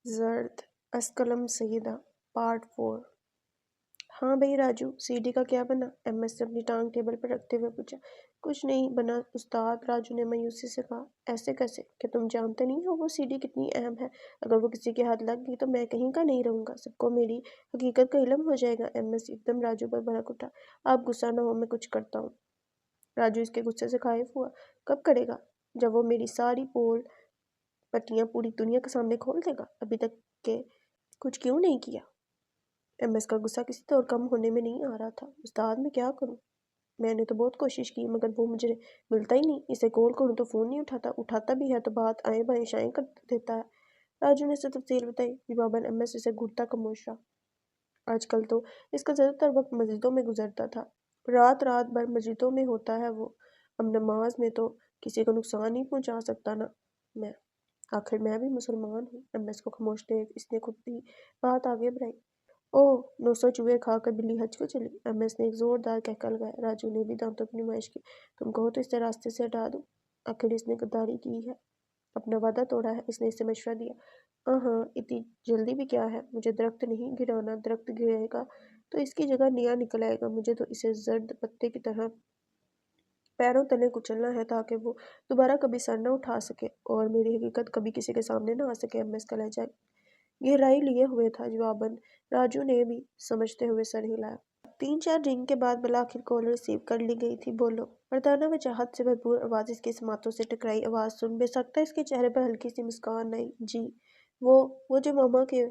زرد اسکلم سیدہ پارٹ 4۔ ہاں بھئی راجو، سی ڈی کا کیا بنا؟ ایم ایس نے اپنی ٹانگ ٹیبل پر رکھتے ہوئے پوچھا۔ کچھ نہیں بنا استاد، راجو نے مایوسی سے کہا۔ ایسے کیسے؟ کہ تم جانتے نہیں ہو وہ سی ڈی کتنی اہم ہے؟ اگر وہ کسی کے ہاتھ لگ گئی تو میں کہیں کا نہیں رہوں گا، سب کو میری حقیقت کا علم ہو جائے گا۔ ایم ایس ایک دم راجو پر بھڑک اٹھا۔ آپ غصہ نہ ہو، میں کچھ کرتا ہوں۔ راجو اس کے غصے سے خائف ہوا۔ کب کرے گا؟ جب وہ میری ساری پول پٹیاں پوری دنیا کے سامنے کھول دے گا۔ ابھی تک کہ کچھ کیوں نہیں کیا؟ ایم ایس کا غصہ کسی طور کم ہونے میں نہیں آ رہا تھا۔ استاد میں کیا کروں؟ میں نے تو بہت کوشش کی مگر وہ مجھے ملتا ہی نہیں۔ اسے کال کروں تو فون نہیں اٹھاتا، اٹھاتا بھی ہے تو بات آئیں بائیں شائیں کر دیتا ہے۔ راجو نے اسے تفصیل بتائی۔ جواباً ایم ایس اسے گھٹتا خاموش رہا۔ آج کل تو اس کا زیادہ تر وقت مسجدوں میں گزرتا تھا۔ رات بھر مسجدوں میں ہوتا ہے وہ۔ اب نماز میں تو کسی کو نقصان نہیں پہنچا سکتا نا میں۔ آخر میں بھی مسلمان ہوں۔ ایم ایس کو خاموش دیکھ اس نے خود ہی بات آگے بڑھائی۔ اوہ 900 چوہے کھا کر بلی حج کو چلی۔ ایم ایس نے ایک زوردار کہکہ لگایا۔ راجو نے بھی دانتوں کی نمائش کی۔ تم کہو تو اسے راستے سے ہٹا دوں۔ آخر اس نے غداری کی ہے، اپنا وعدہ توڑا ہے۔ اس نے اسے مشورہ دیا۔ ہاں اتنی جلدی بھی کیا ہے؟ مجھے درخت نہیں گرانا، درخت گرے گا تو اس کی جگہ نیا نکل آئے گا۔ مجھے تو اسے زرد پتے کی طرح پیروں تلے کچلنا ہے تاکہ وہ دوبارہ کبھی سر نہ اٹھا سکے اور میری حقیقت کبھی کسی کے سامنے نہ آ سکے۔ ایم ایس کا لہجہ گہرائی لیے ہوئے تھا۔ جواباً راجو نے بھی سمجھتے ہوئے سر ہلایا۔ 3-4 رنگ کے بعد بالآخر کال ریسیو کر لی گئی تھی۔ بولو۔ مردانہ وجاہت سے بھرپور آواز اس کے سماعتوں سے ٹکرائی۔ آواز سن بے سکتا اس کے چہرے پر ہلکی سی مسکان آئی۔ جی وہ جو ماما کے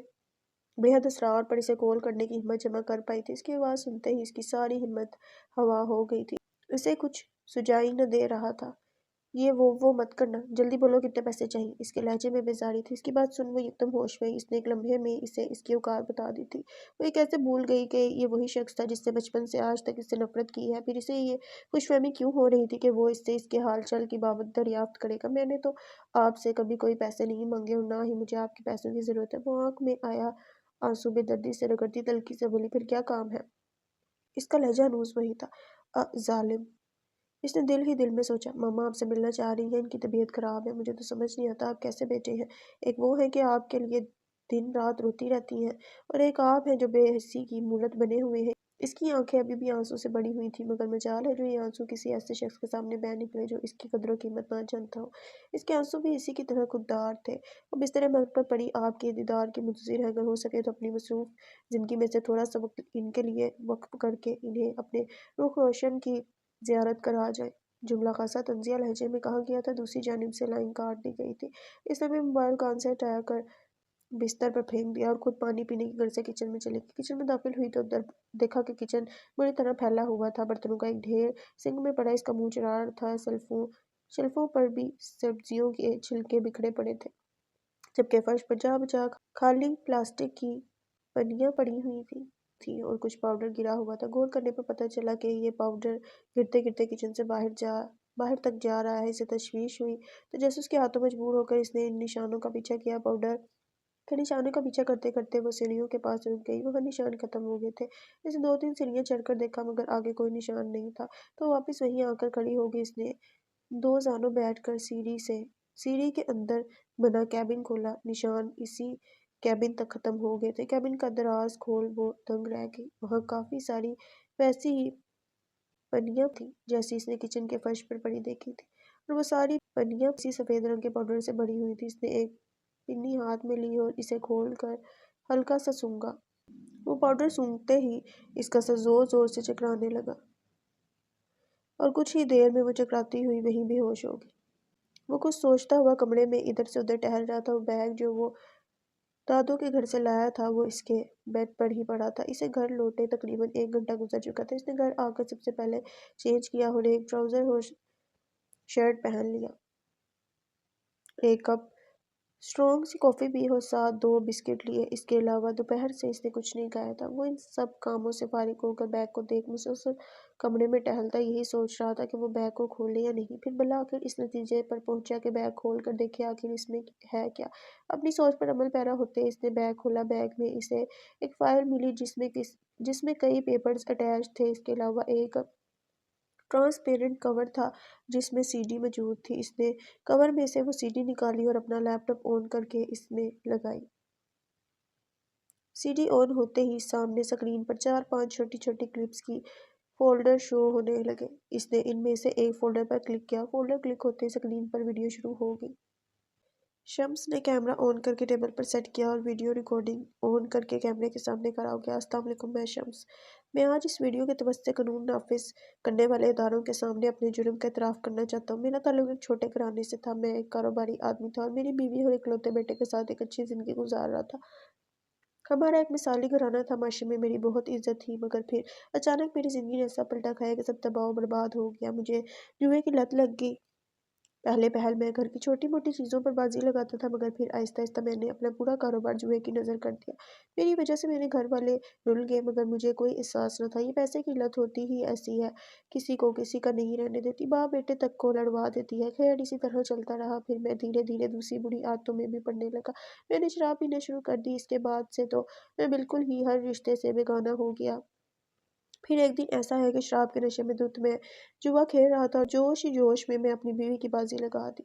بے حد اصرار پر اسے کال کرنے کی ہمت جمع کر پائی تھی۔ اس کی آواز سنتے ہی اس کی ساری ہمت ہوا ہو گئی تھی۔ اسے کچھ سجائی نہ دے رہا تھا۔ یہ وہ مت کرنا، جلدی بولو کتنے پیسے چاہیے؟ اس کے لہجے میں بیزاری تھی۔ اس کی بات سن وہ یکدم ہوش میں آئی۔ اس نے ایک لمحے میں اسے اس کی اوقات بتا دی تھی۔ وہ یہ کیسے بھول گئی کہ یہ وہی شخص تھا جس نے بچپن سے آج تک اس سے نفرت کی ہے؟ پھر اسے یہ خوش فہمی کیوں ہو رہی تھی کہ وہ اس سے اس کے حال چال کی بابت دریافت کرے گا؟ میں نے تو آپ سے کبھی کوئی پیسے نہیں مانگے اور نہ ہی مجھے آپ کے پیسوں کی ضرورت ہے۔ وہ آنکھ میں آیا آنسو بے دردی سے رگڑتی تلخی سے بولی۔ پھر کیا کام ہے؟ اس کا لہجہ ہنوز وہی تھا۔ ظالم، اس نے دل ہی دل میں سوچا۔ ماما آپ سے ملنا چاہ رہی ہیں، ان کی طبیعت خراب ہے۔ مجھے تو سمجھ نہیں آتا آپ کیسے بیٹے ہیں۔ ایک وہ ہیں کہ آپ کے لیے دن رات روتی رہتی ہیں اور ایک آپ ہیں جو بے حسی کی مورت بنے ہوئے ہیں۔ اس کی آنکھیں ابھی بھی آنسو سے بڑی ہوئی تھیں مگر مجال ہے جو یہ آنسو کسی ایسے شخص کے سامنے بہہ نکلے جو اس کی قدر و قیمت نہ جانتا ہو۔ اس کے آنسو بھی اسی کی طرح خوددار تھے۔ وہ بستر مرگ پر پڑی آپ کے دیدار کی منتظر ہے۔ اگر ہو سکے تو اپنی مصروف زندگی میں سے تھوڑا سا وقت ان کے لیے وقف کر کے انہیں اپنے روح روشن کی زیارت کرا جائیں۔ جملہ خاصا طنزیہ لہجے میں کہا گیا تھا۔ دوسری جانب سے لائن کاٹ دی گئی تھی۔ اس نے بھی موبائل کان سے ہٹا کر بستر پر پھینک دیا اور خود پانی پینے کی غرض سے کچن میں چلی گئی۔ کچن میں داخل ہوئی تو دیکھا کہ کچن بری طرح پھیلا ہوا تھا۔ برتنوں کا ایک ڈھیر سنک میں پڑا، اس کا منہ چراغ تھا۔ شیلفوں پر بھی سبزیوں کے چھلکے بکھرے پڑے تھے جبکہ فرش پر جا بجا خالی پلاسٹک کی پنیاں پڑی ہوئی تھی اور کچھ پاؤڈر گرا ہوا تھا۔ غور کرنے پر پتہ چلا کہ یہ پاؤڈر گرتے گرتے کچن سے باہر تک جا رہا ہے۔ اسے تشویش ہوئی تو جاسوس کے ہاتھوں مجبور ہو کر اس نے ان نشانوں کا پیچھا کیا۔ پاؤڈر کے نشانوں کا پیچھا کرتے کرتے وہ سیڑھیوں کے پاس رک گئی۔ وہاں نشان ختم ہو گئے تھے۔ اس نے 2-3 سیڑھیاں چڑھ کر دیکھا مگر آگے کوئی نشان نہیں تھا تو واپس وہیں آ کر کھڑی ہو گئی۔ اس نے 2 زانوں بیٹھ کر سیڑھی کے اندر بنا کیبن کھولا۔ نشان اسی کیبن تک ختم ہو گئے تھے۔ کیبن کا دراز کھول وہ دنگ رہ گئی۔ وہاں کافی ساری ویسی ہی پنیاں تھیں جیسی اس نے کچن کے فرش پر پڑی دیکھی تھی اور وہ ساری پنیاں اسی سفید رنگ کے پاؤڈر سے بھری ہوئی تھی۔ اس نے ایک پنی ہاتھ میں لی اور اسے کھول کر ہلکا سا سونگھا۔ وہ پاؤڈر سونگھتے ہی اس کا سر زور زور سے چکرانے لگا اور کچھ ہی دیر میں وہ چکراتی ہوئی وہیں بے ہوش ہو گئی۔ وہ کچھ سوچتا ہوا کمرے میں ادھر سے ادھر ٹہل رہا تھا۔ وہ بیگ جو وہ دادوں کے گھر سے لایا تھا وہ اس کے بیڈ پر ہی پڑا تھا۔ اسے گھر لوٹے تقریباً 1 گھنٹہ گزر چکا تھا۔ اس نے گھر آ کر سب سے پہلے چینج کیا اور ایک ٹراؤزر اور شرٹ پہن لیا۔ ایک کپ اسٹرانگ سی کافی پی اور ساتھ 2 بسکٹ لیے۔ اس کے علاوہ دوپہر سے اس نے کچھ نہیں کھایا تھا۔ وہ ان سب کاموں سے فارغ ہو کر بیگ کو دیکھ مسلسل کمرے میں ٹہلتا یہی سوچ رہا تھا کہ وہ بیگ کو کھولے یا نہیں۔ پھر بالآخر اس نتیجے پر پہنچا کہ بیگ کھول کر دیکھے آخر اس میں ہے کیا۔ اپنی سوچ پر عمل پیرا ہوتے اس نے بیگ کھولا۔ بیگ میں اسے ایک فائل ملی جس میں کئی پیپرز اٹیچ تھے۔ اس کے علاوہ ایک ٹرانسپیرنٹ کور تھا جس میں سی ڈی موجود تھی۔ اس نے کور میں سے وہ سی ڈی نکالی اور اپنا لیپ ٹاپ آن کر کے اس میں لگائی۔ سی ڈی آن ہوتے ہی سامنے اسکرین پر 4-5 چھوٹی چھوٹی کلپس کی فولڈر شو ہونے لگے۔ اس نے ان میں سے ایک فولڈر پر کلک کیا۔ فولڈر کلک ہوتے ہی اسکرین پر ویڈیو شروع ہو گئی۔ شمس نے کیمرہ آن کر کے ٹیبل پر سیٹ کیا اور ویڈیو ریکارڈنگ آن کر کے کیمرے کے سامنے کھڑا ہو گیا۔ السلام علیکم، میں شمس۔ میں آج اس ویڈیو کے توسط سے قانون نافذ کرنے والے اداروں کے سامنے اپنے جرم کا اعتراف کرنا چاہتا ہوں۔ میرا تعلق ایک چھوٹے گھرانے سے تھا۔ میں ایک کاروباری آدمی تھا اور میری بیوی اور اکلوتے بیٹے کے ساتھ ایک اچھی زندگی گزار رہا تھا۔ ہمارا ایک مثالی گھرانہ تھا، معاشرے میں میری بہت عزت تھی، مگر پھر اچانک میری زندگی نے ایسا پلٹا کھایا کہ سب تباہ و برباد ہو گیا۔ مجھے جوئے کی لت لگ گئی۔ پہل میں گھر کی چھوٹی موٹی چیزوں پر بازی لگاتا تھا، مگر پھر آہستہ آہستہ میں نے اپنا پورا کاروبار جوئے کی نظر کر دیا۔ میری وجہ سے میرے گھر والے رل گئے، مگر مجھے کوئی احساس نہ تھا۔ یہ پیسے کی لت ہوتی ہی ایسی ہے، کسی کو کسی کا نہیں رہنے دیتی، باپ بیٹے تک کو لڑوا دیتی ہے۔ خیر اسی طرح چلتا رہا۔ پھر میں دھیرے دھیرے دوسری بری عادتوں میں بھی پڑنے لگا۔ میں نے شراب پینا شروع کر دی۔ اس کے بعد سے تو میں بالکل ہی ہر رشتے سے بیگانہ ہو گیا۔ پھر ایک دن ایسا ہے کہ شراب کے نشے میں دھت میں جوا کھیل رہا تھا اور جوش ہی جوش میں اپنی بیوی کی بازی لگا دی،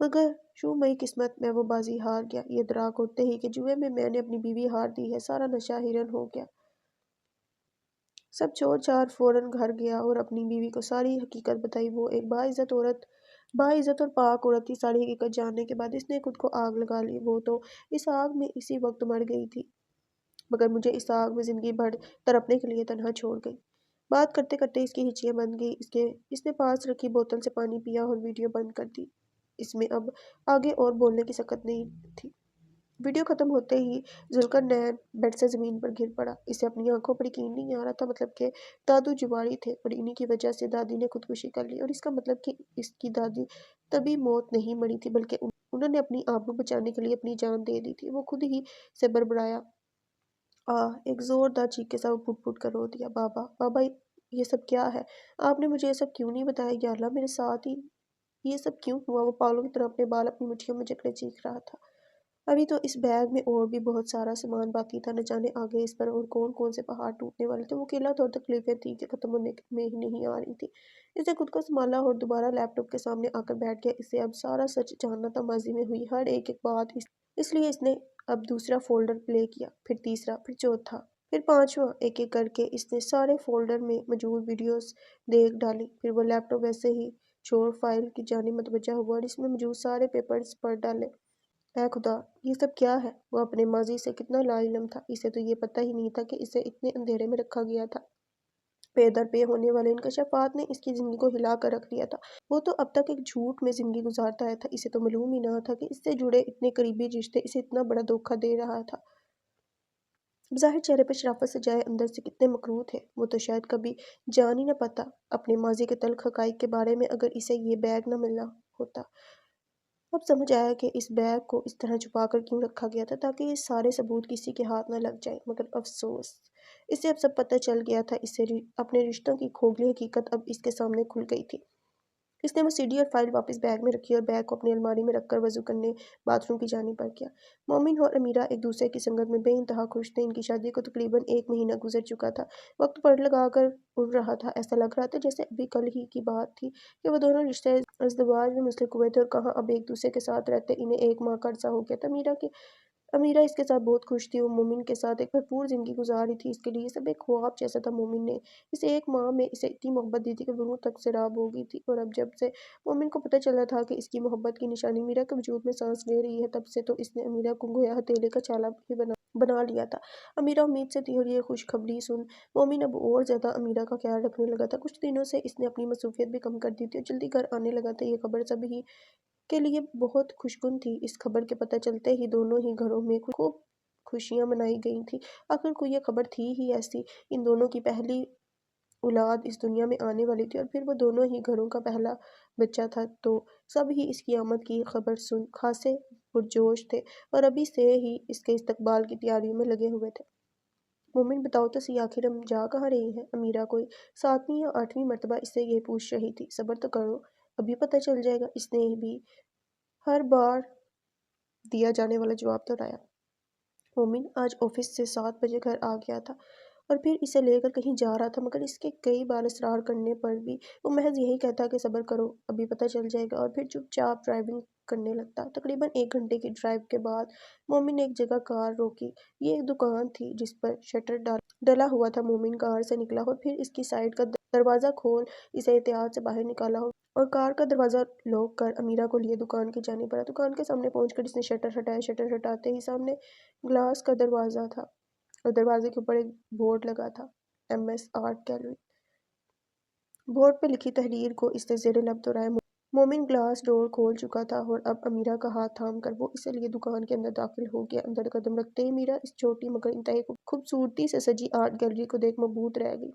مگر شو مئی قسمت میں وہ بازی ہار گیا۔ یہ ادراک ہوتے ہی کہ جوئے میں نے اپنی بیوی ہار دی ہے، سارا نشہ ہرن ہو گیا۔ سب چھوڑ چھاڑ فوراً گھر گیا اور اپنی بیوی کو ساری حقیقت بتائی۔ وہ ایک باعزت اور پاک عورت تھی۔ ساری حقیقت جاننے کے بعد اس نے خود کو آگ لگا لی۔ وہ تو اس آگ میں اسی وقت مر گئی تھی، مگر مجھے اس آگ میں زندگی بھر تڑپنے کے لیے تنہا چھوڑ گئی۔ بات کرتے کرتے اس کی ہچیاں بند گئی۔ اس نے پاس رکھی بوتل سے پانی پیا اور ویڈیو بند کر دی۔ اس میں اب آگے اور بولنے کی سکت نہیں تھی۔ ویڈیو ختم ہوتے ہی ذوالقرنین بیڈ سے زمین پر گر پڑا۔ اسے اپنی آنکھوں پر یقین نہیں آ رہا تھا، مطلب کہ دادو جواری تھے اور انہی کی وجہ سے دادی نے خودکشی کر لی، اور اس کا مطلب کہ اس کی دادی طبی موت نہیں مری تھی، بلکہ انہوں نے اپنی آبرو بچانے کے لیے اپنی جان دے دی تھی۔ وہ خود ہی سے بڑبڑایا۔ ایک زوردار چیخ کے ساتھ وہ پھٹ پھٹ کر رو دیا۔ بابا یہ سب کیا ہے؟ آپ نے مجھے یہ سب کیوں نہیں بتایا؟ یا اللہ، میرے ساتھ ہی یہ سب کیوں ہوا؟ وہ پاگلوں کی طرح اپنے بال اپنی مٹھیوں میں جکڑے چیخ رہا تھا۔ ابھی تو اس بیگ میں اور بھی بہت سارا سامان باقی تھا، نہ جانے آگے اس پر اور کون کون سے پہاڑ ٹوٹنے والے تھے۔ وہ اکیلا تھا اور تکلیفیں تھیں کہ ختم ہونے میں ہی نہیں آ رہی تھیں۔ اس نے خود کو سنبھالا اور دوبارہ لیپ ٹاپ کے سامنے آ کر بیٹھ گیا۔ اسے اب سارا سچ جاننا تھا، ماضی میں ہوئی ہر ایک بات۔ اس لیے اس نے اب دوسرا فولڈر پلے کیا، پھر تیسرا، پھر چوتھا، پھر پانچواں۔ ایک ایک کر کے اس نے سارے فولڈر میں موجود ویڈیوز دیکھ ڈالی۔ پھر وہ لیپ ٹاپ ویسے ہی چھوڑ فائل کی جانب متوجہ ہوا اور اس میں موجود سارے پیپرز پڑھ ڈالے۔ اے خدا، یہ سب کیا ہے؟ وہ اپنے ماضی سے کتنا لا علم تھا۔ اسے تو یہ پتہ ہی نہیں تھا کہ اسے اتنے اندھیرے میں رکھا گیا تھا۔ پے در پے ہونے والے انکشافات نے اس کی زندگی کو ہلا کر رکھ دیا تھا۔ وہ تو اب تک ایک جھوٹ میں زندگی گزارتا آیا تھا۔ اسے تو معلوم ہی نہ تھا کہ اس سے جڑے اتنے قریبی رشتے اسے اتنا بڑا دھوکہ دے رہا تھا۔ بظاہر چہرے پر شرافت سجائے اندر سے کتنے مکروہ تھے۔ وہ تو شاید کبھی جان ہی نہ پاتا اپنے ماضی کے تلخ حقائق کے بارے میں اگر اسے یہ بیگ نہ ملا ہوتا۔ اب سمجھ آیا کہ اس بیگ کو اس طرح چھپا کر کیوں رکھا گیا تھا، تاکہ یہ سارے ثبوت کسی کے ہاتھ نہ لگ جائیں۔ مگر افسوس، اسے اب سب پتہ چل گیا تھا۔ اسے اپنے رشتوں کی کھوکھلی حقیقت اب اس کے سامنے کھل گئی تھی۔ اس نے وہ سی ڈی اور فائل واپس بیگ میں رکھی اور بیگ کو اپنی الماری میں رکھ کر وضو کرنے باتھ روم کی جانب بڑھ گیا۔ مومن اور امیرہ ایک دوسرے کی سنگت میں بے انتہا خوش تھے۔ ان کی شادی کو تقریباً 1 مہینہ گزر چکا تھا۔ وقت پڑ لگا کر اڑ رہا تھا۔ ایسا لگ رہا تھا جیسے ابھی کل ہی کی بات تھی کہ وہ دونوں رشتے ازدواج میں منسلک ہوئے تھے اور کہاں اب ایک دوسرے کے ساتھ رہتے انہیں 1 ماہ کا عرصہ ہو گیا تھا۔ امیرہ اس کے ساتھ بہت خوش تھی۔ وہ مومن کے ساتھ ایک بھرپور زندگی گزار رہی تھی۔ اس کے لیے یہ سب ایک خواب جیسا تھا۔ مومن نے اسے 1 ماہ میں اسے اتنی محبت دی تھی کہ وہ روح تک سیراب ہو گئی تھی، اور اب جب سے مومن کو پتہ چلا تھا کہ اس کی محبت کی نشانی امیرہ کے وجود میں سانس لے رہی ہے، تب سے تو اس نے امیرہ کو گویا ہتھیلی کا چھالا ہی بنا لیا تھا۔ امیرہ امید سے تھی اور یہ خوشخبری سن مومن اب اور زیادہ امیرہ کا خیال رکھنے لگا تھا۔ کچھ دنوں سے اس نے اپنی مصروفیت بھی کم کر دی تھی اور جلدی گھر آنے لگا تھا۔ یہ خبر سب ہی کے لیے بہت خوشگن تھی۔ اس خبر کے پتہ چلتے ہی دونوں ہی گھروں میں خوب خوشیاں منائی گئی تھیں۔ آخر کوئی یہ خبر تھی ہی ایسی۔ ان دونوں کی پہلی اولاد اس دنیا میں آنے والی تھی اور پھر وہ دونوں ہی گھروں کا پہلا بچہ تھا، تو سب ہی اس کی آمد کی خبر سن خاصے پرجوش تھے اور ابھی سے ہی اس کے استقبال کی تیاریوں میں لگے ہوئے تھے۔ مومن، بتاؤ تو صحیح، آخر ہم جا کہاں رہے ہیں؟ امیرہ کوئی 7ویں یا 8ویں مرتبہ اس سے یہ پوچھ رہی تھی۔ صبر تو کرو، ابھی پتہ چل جائے گا، اس نے بھی ہر بار دیا جانے والا جواب دہرایا۔ مومن آج آفس سے 7 بجے گھر آ گیا تھا اور پھر اسے لے کر کہیں جا رہا تھا، مگر اس کے کئی بار اصرار کرنے پر بھی وہ محض یہی کہتا کہ صبر کرو، ابھی پتہ چل جائے گا، اور پھر چپ چاپ ڈرائیونگ کرنے لگتا۔ تقریباً 1 گھنٹے کی ڈرائیو کے بعد مومن نے ایک جگہ کار روکی۔ یہ ایک دکان تھی جس پر شٹر ڈلا ہوا تھا۔ مومن کار سے نکلا اور پھر اس کی سائیڈ کا دروازہ کھول اسے احتیاط سے باہر نکالا اور کار کا دروازہ لوک کر امیرہ کو لیے دکان کی جانب بڑھا۔ دکان کے سامنے پہنچ کر اس نے شٹر ہٹایا۔ شٹر ہٹاتے ہی سامنے گلاس کا دروازہ تھا اور دروازے کے اوپر ایک بورڈ لگا تھا، MS آرٹ گیلری۔ بورڈ پہ لکھی تحریر کو اس نے زیر لب دہرایا۔ مومن گلاس ڈور کھول چکا تھا اور اب امیرہ کا ہاتھ تھام کر وہ اسے لیے دکان کے اندر داخل ہو گیا۔ اندر قدم رکھتے ہی امیرہ اس چھوٹی مگر انتہائی خوبصورتی سے سجی آرٹ گیلری کو دیکھ مبہوت رہ گئی۔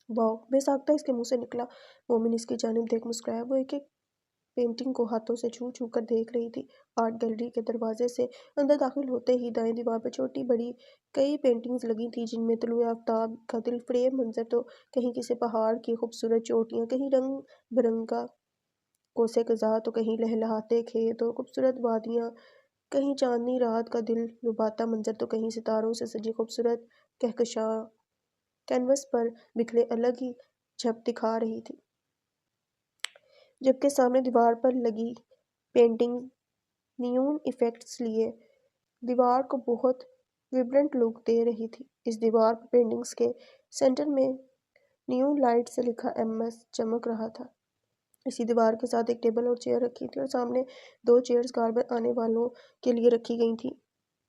واؤ! بے ساختہ اس کے منہ سے نکلا۔ مومن اس کی جانب دیکھ مسکرایا۔ وہ ایک ایک پینٹنگ کو ہاتھوں سے چھو چھو کر دیکھ رہی تھی۔ آرٹ گیلری کے دروازے سے اندر داخل ہوتے ہی دائیں دیوار پر چھوٹی بڑی کئی پینٹنگز لگی تھیں، جن میں طلوع آفتاب کا دل فریب منظر، تو کہیں کسی پہاڑ کی خوبصورت چوٹیاں، کہیں رنگ برنگا کوسے قزح، تو کہیں لہلہاتے کھیت اور خوبصورت وادیاں، کہیں چاندنی رات کا دل لبھاتا منظر، تو کہیں ستاروں سے سجی خوبصورت کہکشاں کینوس پر بکھرے الگ ہی جھپ دکھا رہی تھی۔ جبکہ سامنے دیوار پر لگی پینٹنگ نیون ایفیکٹس لیے دیوار کو بہت ویبرنٹ لک دے رہی تھی۔ اس دیوار پر پینٹنگز کے سینٹر میں نیون لائٹ سے لکھا MS چمک رہا تھا۔ اسی دیوار کے ساتھ ایک ٹیبل اور چیئر رکھی تھی اور سامنے 2 چیئرز کار پر آنے والوں کے لیے رکھی گئی تھیں۔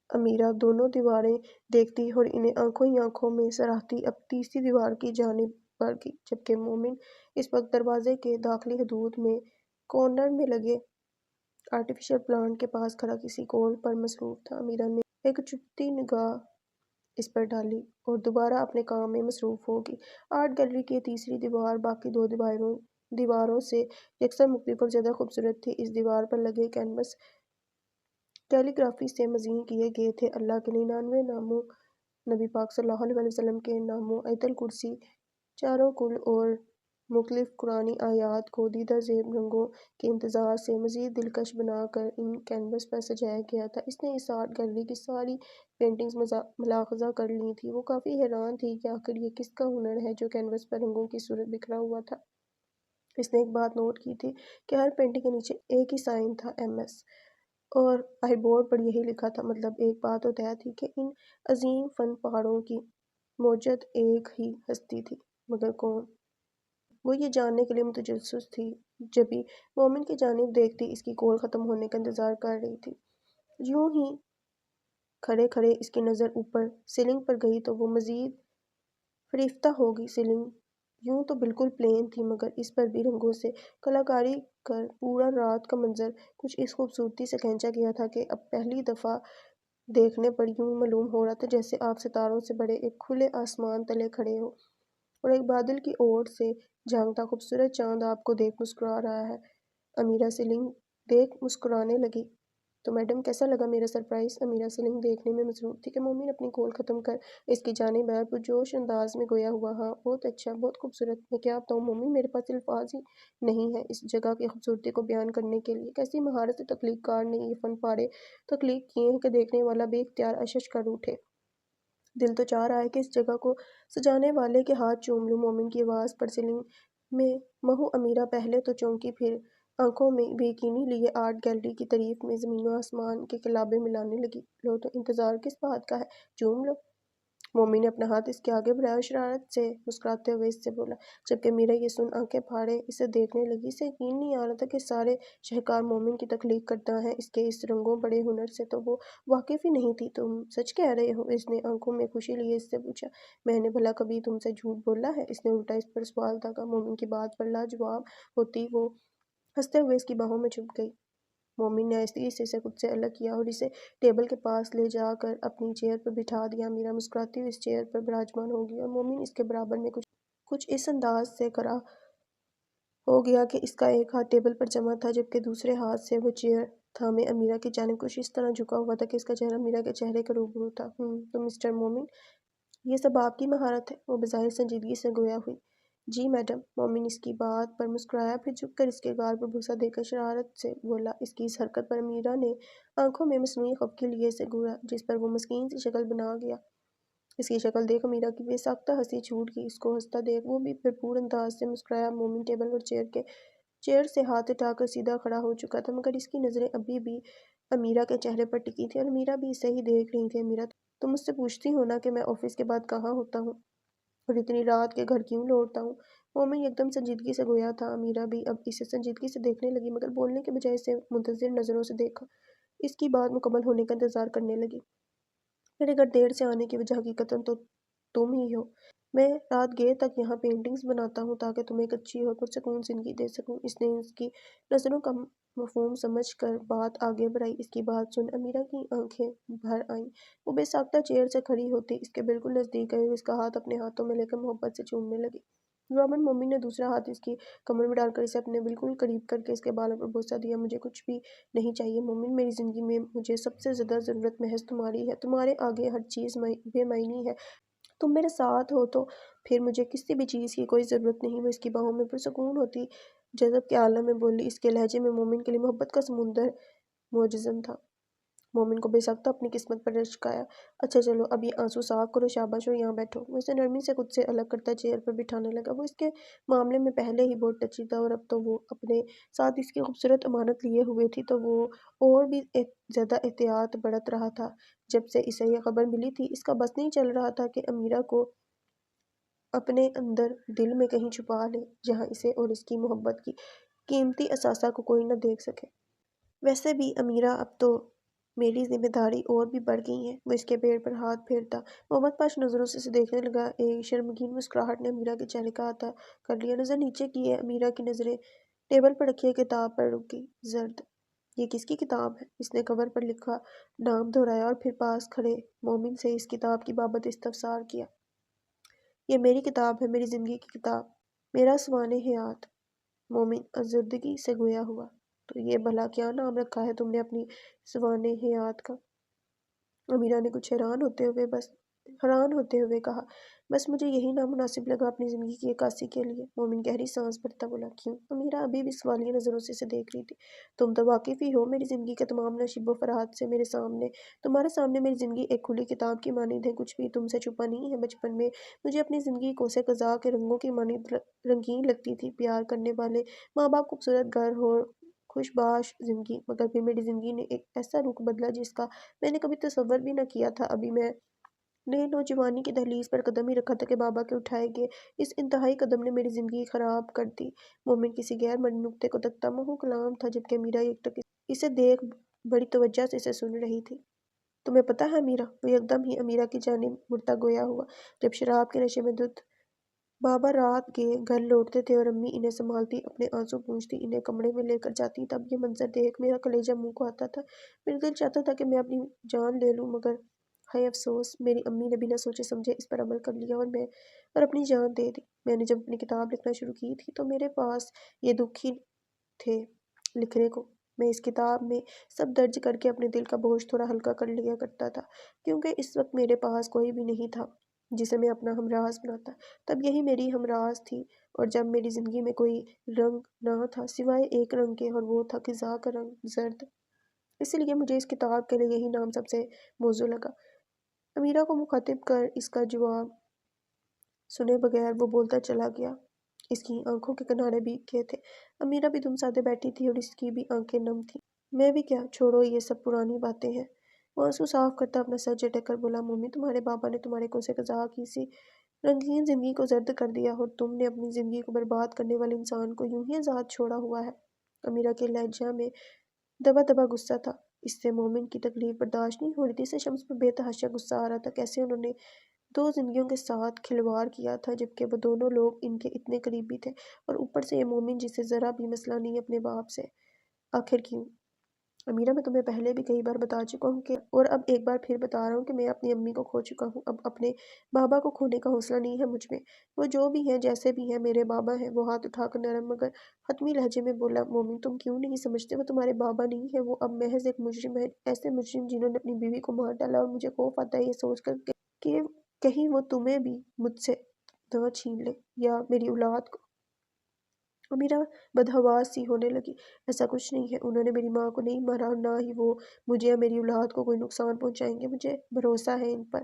امیرہ دونوں دیواریں دیکھتی اور انہیں آنکھوں ہی آنکھوں میں سراہتی اب تیسری دیوار کی جانب بڑھ گئی، جبکہ مومن اس وقت دروازے کے داخلی حدود میں کارنر میں لگے آرٹیفیشل پلانٹ کے پاس کھڑا کسی کال پر مصروف تھا۔ امیرہ نے ایک چپتی نگاہ اس پر ڈالی اور دوبارہ اپنے کام میں مصروف ہو گئی۔ آرٹ گیلری کی یہ تیسری دیوار باقی 2 دیواروں سے یکساں مختلف اور زیادہ خوبصورت تھی۔ اس دیوار پر لگے کینوس کیلی گرافی سے مزین کیے گئے تھے اللہ کے 99 ناموں، نبی پاک صلی اللہ علیہ وسلم کے ناموں، آیت الکرسی، چاروں کل اور مختلف قرآنی آیات کو دیدہ زیب رنگوں کے امتزاج سے مزید دلکش بنا کر ان کینوس پر سجایا گیا تھا۔ اس نے اس آرٹ گیلری کی ساری پینٹنگز ملاحظہ کر لی تھیں۔ وہ کافی حیران تھی کہ آخر یہ کس کا ہنر ہے جو کینوس پر رنگوں کی صورت بکھرا ہوا تھا۔ اس نے ایک بات نوٹ کی تھی کہ ہر پینٹنگ کے نیچے ایک ہی سائن تھا، MS، اور باہر بورڈ پر یہی لکھا تھا۔ مطلب ایک بات تو طے تھی کہ ان عظیم فن پاروں کی موجد ایک ہی ہستی تھی، مگر کون؟ وہ یہ جاننے کے لیے متجسس تھی۔ جبھی مومن کی جانب دیکھتی اس کی کال ختم ہونے کا انتظار کر رہی تھی۔ یوں ہی کھڑے کھڑے اس کی نظر اوپر سیلنگ پر گئی تو وہ مزید فریفتہ ہو گئی۔ سیلنگ یوں تو بالکل پلین تھی، مگر اس پر بھی رنگوں سے کلاکاری کر پورا رات کا منظر کچھ اس خوبصورتی سے کھینچا گیا تھا کہ اب پہلی دفعہ دیکھنے پر یوں معلوم ہو رہا تھا جیسے آپ ستاروں سے بڑے ایک کھلے آسمان تلے کھڑے ہو اور ایک بادل کی اوٹ سے جھانکتا خوبصورت چاند آپ کو دیکھ مسکرا رہا ہے۔ امیرہ سیلنگ دیکھ مسکرانے لگی۔ تو میڈم کیسا لگا میرا سرپرائز؟ امیرہ سیلنگ دیکھنے میں مصروف تھی کہ مومن اپنی کال ختم کر اس کی جانب آیا، پرجوش انداز میں گویا ہوا، ہاں بہت اچھا، بہت خوبصورت، میں کیا بتاؤں مومن، میرے پاس الفاظ ہی نہیں ہیں اس جگہ کی خوبصورتی کو بیان کرنے کے لیے۔ کیسی مہارت سے تخلیق کار نے یہ فن پارے تخلیق کیے ہیں کہ دیکھنے والا بے اختیار اشش کر اٹھے۔ دل تو چاہ رہا ہے کہ اس جگہ کو سجانے والے کے ہاتھ چوم لوں۔ مومن کی آواز پر سیلنگ میں محو امیرہ پہلے تو چونکی، پھر آنکھوں میں بے یقینی لیے آرٹ گیلری کی تعریف میں زمین و آسمان کے کلابے ملانے لگی۔ لو تو انتظار کس بات کا ہے، چوم لو۔ مومن نے اپنا ہاتھ اس کے آگے بڑھایا اور شرارت سے مسکراتے ہوئے اس سے بولا، جبکہ امیرہ یہ سن آنکھیں پھاڑے اسے دیکھنے لگی۔ اسے یقین نہیں آ رہا تھا کہ سارے شہکار مومن کی تخلیق کردہ ہیں۔ اس کے اس رنگوں بڑے ہنر سے تو وہ واقف ہی نہیں تھی۔ تم سچ کہہ رہے ہو؟ اس نے آنکھوں میں خوشی لیے اس سے پوچھا۔ میں نے بھلا کبھی تم سے جھوٹ بولا ہے؟ اس نے الٹا اس پر سوال داغا۔ مومن کی بات پر لاجواب ہوتی وہ ہنستے ہوئے اس کی باہوں میں چھپ گئی۔ مومن نے آہستگی سے اسے خود سے الگ کیا اور اسے ٹیبل کے پاس لے جا کر اپنی چیئر پر بٹھا دیا۔ امیرہ مسکراتی ہوئی اس چیئر پر براجمان ہو گئی اور مومن اس کے برابر میں کچھ اس انداز سے کھڑا ہو گیا کہ اس کا ایک ہاتھ ٹیبل پر جمع تھا، جبکہ دوسرے ہاتھ سے وہ چیئر تھامے امیرہ کی جانب کچھ اس طرح جھکا ہوا تھا کہ اس کا چہرہ امیرہ کے چہرے کے روبرو تھا۔ تو مسٹر مومن، یہ سب آپ کی مہارت ہے؟ وہ بظاہر سنجیدگی سے گویا ہوئی۔ جی میڈم۔ مومن اس کی بات پر مسکرایا، پھر جھک کر اس کے گال پر بوسہ دے کر شرارت سے بولا۔ اس کی اس حرکت پر امیرہ نے آنکھوں میں مصنوعی خفگی لیے اسے گھورا، جس پر وہ مسکین سی شکل بنا گیا اس کی شکل دیکھ امیرہ کی بے ساختہ ہنسی چھوٹ گئی۔ اس کو ہنستا دیکھ وہ بھی بھرپور انداز سے مسکرایا۔ مومن ٹیبل اور چیئر سے ہاتھ اٹھا کر سیدھا کھڑا ہو چکا تھا، مگر اس کی نظریں ابھی بھی امیرہ کے چہرے پر ٹکی تھی اور امیرہ بھی اسے ہی دیکھ رہی تھی۔ امیرہ، تم مجھ سے پوچھتی ہو نا کہ میں آفس کے بعد کہاں ہوتا ہوں اور اتنی رات کے گھر کیوں لوٹتا ہوں؟ مومن یکدم سنجیدگی سے گویا تھا۔ امیرہ بھی اب اسے سنجیدگی سے دیکھنے لگی، مگر بولنے کے بجائے اسے منتظر نظروں سے دیکھا، اس کی بات مکمل ہونے کا انتظار کرنے لگی۔ میرے گھر دیر سے آنے کی وجہ حقیقتاً تو تم ہی ہو۔ میں رات گئے تک یہاں پینٹنگز بناتا ہوں تاکہ تمہیں ایک اچھی اور پرسکون زندگی دے سکوں۔ اس نے اس کی نظروں کا مفہوم سمجھ کر بات آگے بڑھائی۔ اس کی بات سن امیرہ کی آنکھیں بھر آئیں۔ وہ بے ساختہ چیئر سے کھڑی ہوتی اس کے بالکل نزدیک گئی اور اس کا ہاتھ اپنے ہاتھوں میں لے کر محبت سے چومنے لگی۔ غالباً مومن نے دوسرا ہاتھ اس کی کمر میں ڈال کر اسے اپنے بالکل قریب کر کے اس کے بالوں پر بوسہ دیا۔ مجھے کچھ بھی نہیں چاہیے مومن، میری زندگی میں مجھے سب سے زیادہ ضرورت محض تمہاری ہے۔ تمہارے آگے ہر چیز بے معنی ہے۔ تم میرے ساتھ ہو تو پھر مجھے کسی بھی چیز کی کوئی ضرورت نہیں۔ وہ اس کی باہوں میں پرسکون ہوتی جذب کے عالم میں بولی۔ اس کے لہجے میں مومن کے لیے محبت کا سمندر موجزن تھا۔ مومن کو بے ساختہ اپنی قسمت پر رشک آیا۔ اچھا چلو اب یہ آنسو صاف کرو، شاباش، اور یہاں بیٹھو۔ وہ اسے نرمی سے خود سے الگ کرتا چیئر پر بٹھانے لگا۔ وہ اس کے معاملے میں پہلے ہی بہت ٹچی تھا اور اب تو وہ اپنے ساتھ اس کی خوبصورت امانت لیے ہوئے تھی تو وہ اور بھی زیادہ احتیاط برت رہا تھا۔ جب سے اسے یہ خبر ملی تھی اس کا بس نہیں چل رہا تھا کہ امیرہ کو اپنے اندر دل میں کہیں چھپا لے جہاں اسے اور اس کی محبت کی قیمتی اثاثہ کو کوئی نہ دیکھ سکے۔ ویسے بھی امیرہ اب تو میری ذمہ داری اور بھی بڑھ گئی ہے۔ وہ اس کے پیٹ پر ہاتھ پھیرتا محبت پاش نظروں سے اسے دیکھنے لگا۔ ایک شرمگین مسکراہٹ نے امیرہ کے چہرے کا احاطہ کر لیا۔ نظر نیچے کی ہے، امیرہ کی نظریں ٹیبل پر رکھی کتاب پر رک گئی۔ زرد، یہ کس کی کتاب ہے؟ اس نے کور پر لکھا نام دہرایا اور پھر پاس کھڑے مومن سے اس کتاب کی بابت استفسار کیا۔ یہ میری کتاب ہے، میری زندگی کی کتاب، میرا سوانح حیات۔ مومن ازردگی سے گویا ہوا۔ تو یہ بھلا کیا نام رکھا ہے تم نے اپنی سوانح حیات کا؟ امیرہ نے کچھ حیران ہوتے ہوئے کہا، بس مجھے یہی نام مناسب لگا اپنی زندگی کی عکاسی کے لیے۔ مومن گہری سانس بھرتا بولا، کیوں؟ امیرہ ابھی بھی سوالیہ نظروں سے اسے دیکھ رہی تھی۔ تم تو واقف ہی ہو، میری زندگی کے تمام نشیب و فرحات سے تمہارے سامنے میری زندگی ایک کھلی کتاب کی مانند ہے۔ کچھ بھی تم سے چھپا نہیں ہے۔ بچپن میں مجھے اپنی زندگی کوسے قزح کے رنگوں کی مانند رنگین لگتی تھی، پیار کرنے والے ماں باپ، خوبصورت گھر اور خوش باش زندگی، مگر پھر میری زندگی نے ایک ایسا رخ بدلا جس کا میں نے کبھی تصور بھی نہ کیا تھا۔ ابھی میں نے نوجوانی کی دہلیز پر قدم ہی رکھا تھا کہ بابا کے اٹھائے گئے اس انتہائی قدم نے میری زندگی خراب کر دی۔ مومن کسی غیر مرئی نکتے کو تکتا محو کلام تھا، جبکہ امیرہ یکٹک اسے دیکھ بڑی توجہ سے اسے سن رہی تھی۔ تمہیں پتہ ہے امیرہ، وہ یکدم ہی امیرہ کی جانب مڑتا گویا ہوا، جب شراب کے نشے میں دھت بابا رات گئے گھر لوٹتے تھے اور امی انہیں سنبھالتی، اپنے آنسو پونچھتی، انہیں کمرے میں لے کر جاتی، تب یہ منظر دیکھ میرا کلیجہ منہ کو آتا تھا۔ میرا دل چاہتا تھا کہ میں اپنی جان لے لوں، مگر ہائے افسوس، میری امی نے بنا سوچے سمجھے اس پر عمل کر لیا اور اپنی جان دے دی۔ میں نے جب اپنی کتاب لکھنا شروع کی تھی تو میرے پاس یہ دکھ ہی تھے لکھنے کو۔ میں اس کتاب میں سب درج کر کے اپنے دل کا بوجھ تھوڑا ہلکا کر لیا کرتا تھا، کیونکہ اس وقت میرے پاس کوئی بھی نہیں تھا جسے میں اپنا ہمراز بناتا۔ تب یہی میری ہمراز تھی، اور جب میری زندگی میں کوئی رنگ نہ تھا سوائے ایک رنگ کے، اور وہ تھا قزح کا رنگ، زرد۔ اسی لیے مجھے اس کتاب کے لیے یہی نام سب سے موزوں لگا۔ امیرہ کو مخاطب کر اس کا جواب سنے بغیر وہ بولتا چلا گیا۔ اس کی آنکھوں کے کنارے بھیگ گئے تھے۔ امیرہ بھی دم سادے بیٹھی تھی اور اس کی بھی آنکھیں نم تھیں۔ میں بھی کیا، چھوڑو یہ سب پرانی باتیں ہیں۔ وہ آنسو صاف کرتا اپنا سر جھٹک کر بولا، مومن، تمہارے بابا نے تمہارے کوسے قزح کی سی رنگین زندگی کو زرد کر دیا اور تم نے اپنی زندگی کو برباد کرنے والے انسان کو یوں ہی آزاد چھوڑا ہوا ہے۔ امیرہ کے لہجہ میں دبا دبا غصہ تھا۔ اس سے مومن کی تکلیف برداشت نہیں ہو رہی تھی۔ اسے شمس پر بے تحاشا غصہ آ رہا تھا، کیسے انہوں نے دو زندگیوں کے ساتھ کھلواڑ کیا تھا، جبکہ وہ دونوں لوگ ان کے اتنے قریبی تھے، اور اوپر سے یہ مومن جسے ذرا بھی مسئلہ نہیں اپنے باپ سے۔ آخر کیوں؟ امیرہ، میں تمہیں پہلے بھی کئی بار بتا چکا ہوں اور اب ایک بار پھر بتا رہا ہوں کہ میں اپنی امی کو کھو چکا ہوں۔ اب اپنے بابا کو کھونے کا حوصلہ نہیں ہے مجھ میں۔ وہ جو بھی ہیں، جیسے بھی ہیں، میرے بابا ہیں۔ وہ ہاتھ اٹھا کر نرم مگر حتمی لہجے میں بولا، مومن، تم کیوں نہیں سمجھتے؟ وہ تمہارے بابا نہیں ہیں، وہ اب محض ایک مجرم ہے، ایسے مجرم جنہوں نے اپنی بیوی کو مار ڈالا، اور مجھے خوف آتا ہے یہ سوچ کر کہ کہیں وہ تمہیں بھی مجھ سے نہ چھین لے، یا میری اولاد کو۔ امیرہ بدحواس سی ہونے لگی، ایسا کچھ نہیں ہے، انہوں نے میری ماں کو نہیں مارا اور نہ ہی وہ مجھے یا میری اولاد کو کوئی نقصان پہنچائیں گے، مجھے بھروسہ ہے ان پر۔